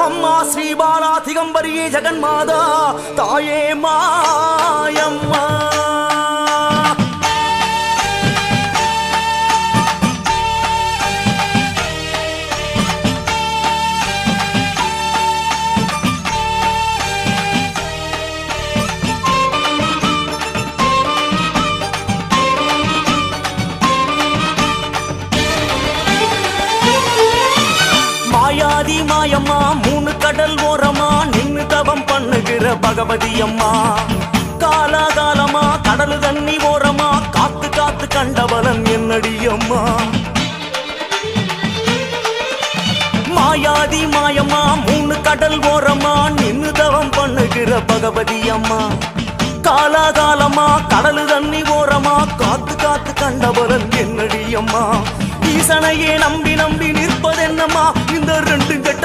அம்மா ஸ்ரீபாலா திகம்பரியே ஜெகன்மாதா தாயே மாயம்மா. மாயாதி மாயம்மா மூணு கடல் ஓரமா நின்னு தவம் பண்ணுகிற பகவதி அம்மா. காலாகாலமா கடலு தண்ணி ஓரமா காத்து காத்து கண்டவளன் என்னடி அம்மா. மாயாதி மாயம்மா மூணு கடல் ஓரமா நின்னு தவம் பண்ணுகிற பகவதி அம்மா. காலாகாலமா கடலு தண்ணி ஓரமா காத்து காத்து கண்டவளன் என்னடி அம்மா. ஈசனையே நம்பி நம்பி நிற்பதென்னம்மா இந்த ரெண்டு கட்டம்